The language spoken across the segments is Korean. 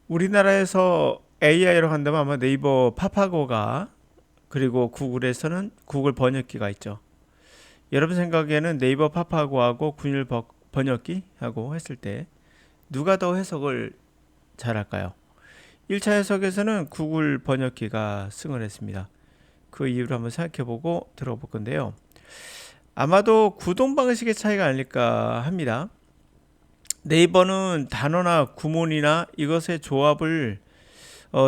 우리나라에서 AI로 한다면 아마 네이버 파파고가, 그리고 구글에서는 구글 번역기가 있죠. 여러분 생각에는 네이버 파파고하고 구글 번역기하고 했을 때 누가 더 해석을 잘할까요? 1차 해석에서는 구글 번역기가 승을 했습니다. 그 이유를 한번 생각해보고 들어볼 건데요. 아마도 구동 방식의 차이가 아닐까 합니다. 네이버는 단어나 구문이나 이것의 조합을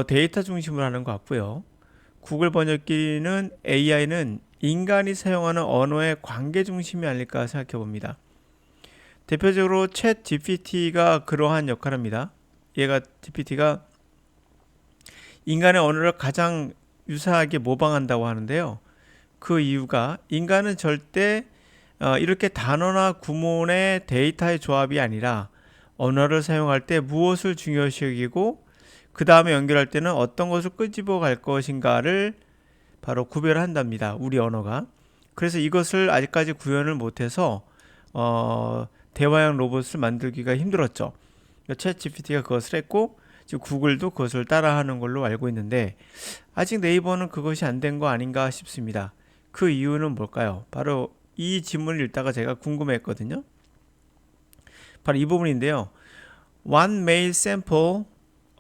데이터 중심으로 하는 것 같고요. 구글 번역기는 AI는 인간이 사용하는 언어의 관계 중심이 아닐까 생각해 봅니다. 대표적으로 챗 GPT가 그러한 역할을 합니다. 얘가 GPT가 인간의 언어를 가장 유사하게 모방한다고 하는데요. 그 이유가 인간은 절대 이렇게 단어나 구문의 데이터의 조합이 아니라 언어를 사용할 때 무엇을 중요시 여기고 그 다음에 연결할 때는 어떤 것을 끄집어 갈 것인가를 바로 구별한답니다. 우리 언어가. 그래서 이것을 아직까지 구현을 못해서 대화형 로봇을 만들기가 힘들었죠. 챗 GPT가 그것을 했고 지금 구글도 그것을 따라하는 걸로 알고 있는데 아직 네이버는 그것이 안 된 거 아닌가 싶습니다. 그 이유는 뭘까요? 바로 이 질문을 읽다가 제가 궁금했거든요. 바로 이 부분인데요. One may sample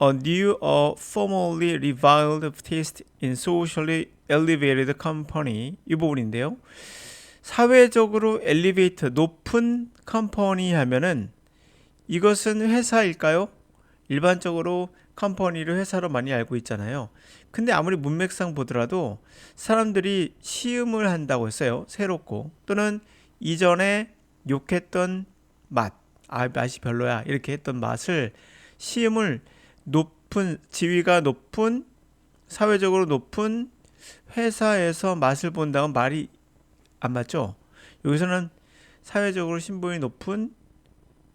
a new or formally reviled taste in socially elevated company. 이 부분인데요. 사회적으로 엘리베이터 높은 컴퍼니 하면은 이것은 회사일까요? 일반적으로 컴퍼니를 회사로 많이 알고 있잖아요. 근데 아무리 문맥상 보더라도 사람들이 시음을 한다고 했어요. 새롭고 또는 이전에 욕했던 맛, 맛이 별로야 이렇게 했던 맛을 시음을 높은 지위가 높은 사회적으로 높은 회사에서 맛을 본다면 말이 안 맞죠? 여기서는 사회적으로 신분이 높은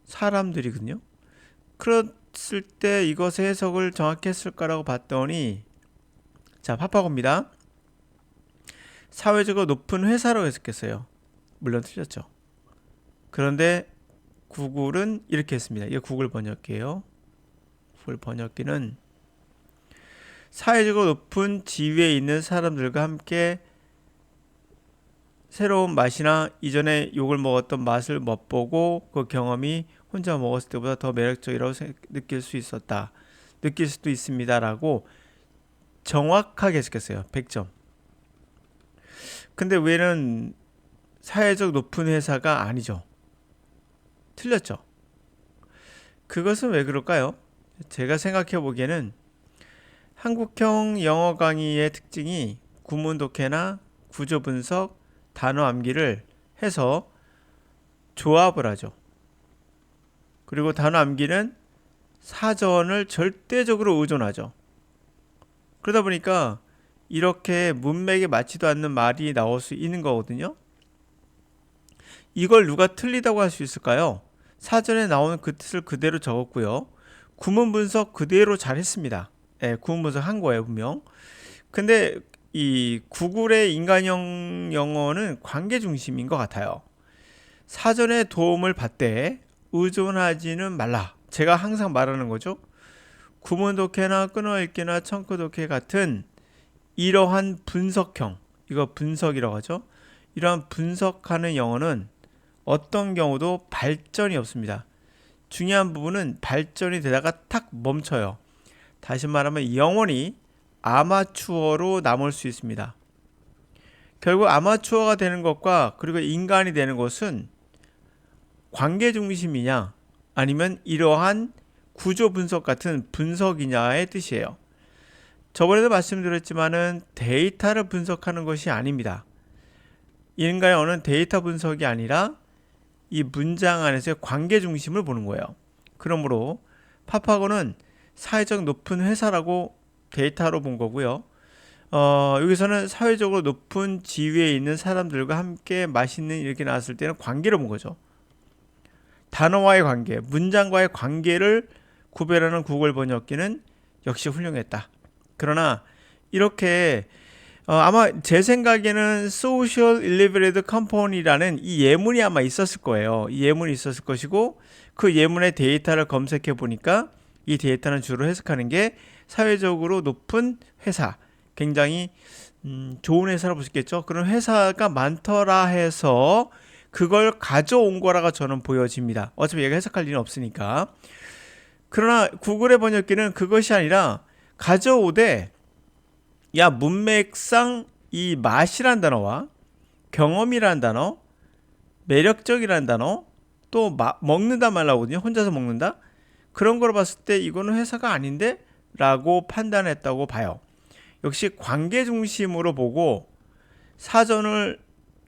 사람들이거든요. 그랬을 때 이것의 해석을 정확히 했을까라고 봤더니 자, 파파고입니다. 사회적으로 높은 회사로 해석했어요. 물론 틀렸죠. 그런데 구글은 이렇게 했습니다. 이게 구글 번역기예요. 구글 번역기는 사회적으로 높은 지위에 있는 사람들과 함께 새로운 맛이나 이전에 욕을 먹었던 맛을 맛보고 그 경험이 혼자 먹었을 때보다 더 매력적이라고 느낄 수 있었다. 느낄 수도 있습니다라고 정확하게 해석했어요. 100점. 근데 왜는 사회적 높은 회사가 아니죠. 틀렸죠. 그것은 왜 그럴까요? 제가 생각해 보기에는 한국형 영어 강의의 특징이 구문 독해나 구조 분석, 단어 암기를 해서 조합을 하죠. 그리고 단어 암기는 사전을 절대적으로 의존하죠. 그러다 보니까 이렇게 문맥에 맞지도 않는 말이 나올 수 있는 거거든요. 이걸 누가 틀리다고 할 수 있을까요? 사전에 나오는 그 뜻을 그대로 적었고요. 구문 분석 그대로 잘했습니다. 네, 구문 분석 한 거예요, 분명. 근데 이 구글의 인간형 영어는 관계 중심인 것 같아요. 사전에 도움을 받되 의존하지는 말라. 제가 항상 말하는 거죠. 구문 독해나 끊어읽기나 청크 독해 같은 이러한 분석형, 이거 분석이라고 하죠. 이러한 분석하는 영어는 어떤 경우도 발전이 없습니다. 중요한 부분은 발전이 되다가 탁 멈춰요. 다시 말하면 영원히 아마추어로 남을 수 있습니다. 결국 아마추어가 되는 것과 그리고 인간이 되는 것은 관계 중심이냐 아니면 이러한 구조 분석 같은 분석이냐의 뜻이에요. 저번에도 말씀드렸지만은 데이터를 분석하는 것이 아닙니다. 인간의 언어는 데이터 분석이 아니라 이 문장 안에서의 관계 중심을 보는 거예요. 그러므로 파파고는 사회적 높은 회사라고 데이터로 본 거고요. 여기서는 사회적으로 높은 지위에 있는 사람들과 함께 맛있는 이렇게 나왔을 때는 관계로 본 거죠. 단어와의 관계, 문장과의 관계를 구별하는 구글 번역기는 역시 훌륭했다. 그러나 이렇게 아마 제 생각에는 Social Elevated Company라는 이 예문이 아마 있었을 거예요. 이 예문이 있었을 것이고 그 예문의 데이터를 검색해 보니까 이 데이터는 주로 해석하는 게 사회적으로 높은 회사, 굉장히 좋은 회사라고 볼 수 있겠죠. 그런 회사가 많더라 해서 그걸 가져온 거라고 저는 보여집니다. 어차피 얘가 해석할 일은 없으니까. 그러나 구글의 번역기는 그것이 아니라 가져오되 야, 문맥상 이 맛이란 단어와 경험이란 단어, 매력적이란 단어, 또 먹는다 말라거든요. 혼자서 먹는다. 그런 걸 봤을 때 이거는 회사가 아닌데? 라고 판단했다고 봐요. 역시 관계 중심으로 보고 사전을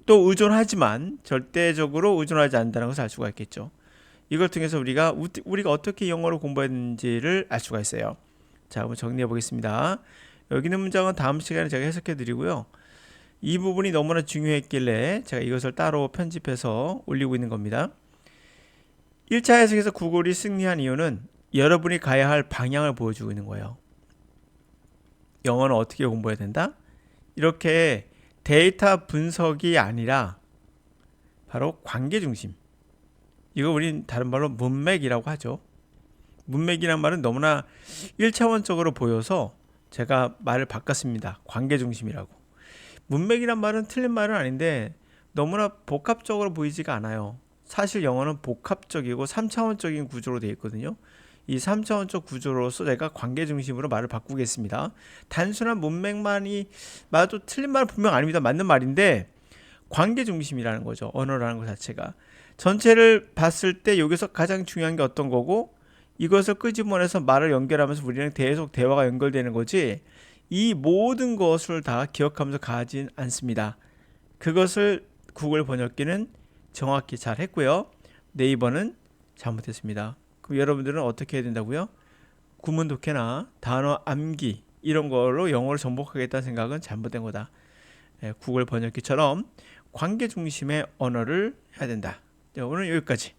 또 의존하지만 절대적으로 의존하지 않는다는 것을 알 수가 있겠죠. 이걸 통해서 우리가 어떻게 영어를 공부했는지를 알 수가 있어요. 자, 한번 정리해 보겠습니다. 여기 있는 문장은 다음 시간에 제가 해석해 드리고요. 이 부분이 너무나 중요했길래 제가 이것을 따로 편집해서 올리고 있는 겁니다. 1차 해석에서 구글이 승리한 이유는 여러분이 가야 할 방향을 보여주고 있는 거예요. 영어는 어떻게 공부해야 된다? 이렇게 데이터 분석이 아니라 바로 관계 중심. 이거 우린 다른 말로 문맥이라고 하죠. 문맥이란 말은 너무나 1차원적으로 보여서 제가 말을 바꿨습니다. 관계 중심이라고. 문맥이란 말은 틀린 말은 아닌데 너무나 복합적으로 보이지가 않아요. 사실 영어는 복합적이고 3차원적인 구조로 되어 있거든요. 이 3차원적 구조로서 제가 관계 중심으로 말을 바꾸겠습니다. 단순한 문맥만이 맞아도 틀린 말은 분명 아닙니다. 맞는 말인데 관계 중심이라는 거죠. 언어라는 것 자체가. 전체를 봤을 때 여기서 가장 중요한 게 어떤 거고 이것을 끄집어내서 말을 연결하면서 우리는 계속 대화가 연결되는 거지 이 모든 것을 다 기억하면서 가진 않습니다. 그것을 구글 번역기는 정확히 잘 했고요. 네이버는 잘못했습니다. 그럼 여러분들은 어떻게 해야 된다고요? 구문 독해나 단어 암기 이런 걸로 영어를 정복하겠다는 생각은 잘못된 거다. 구글 번역기처럼 관계 중심의 언어를 해야 된다. 오늘 여기까지.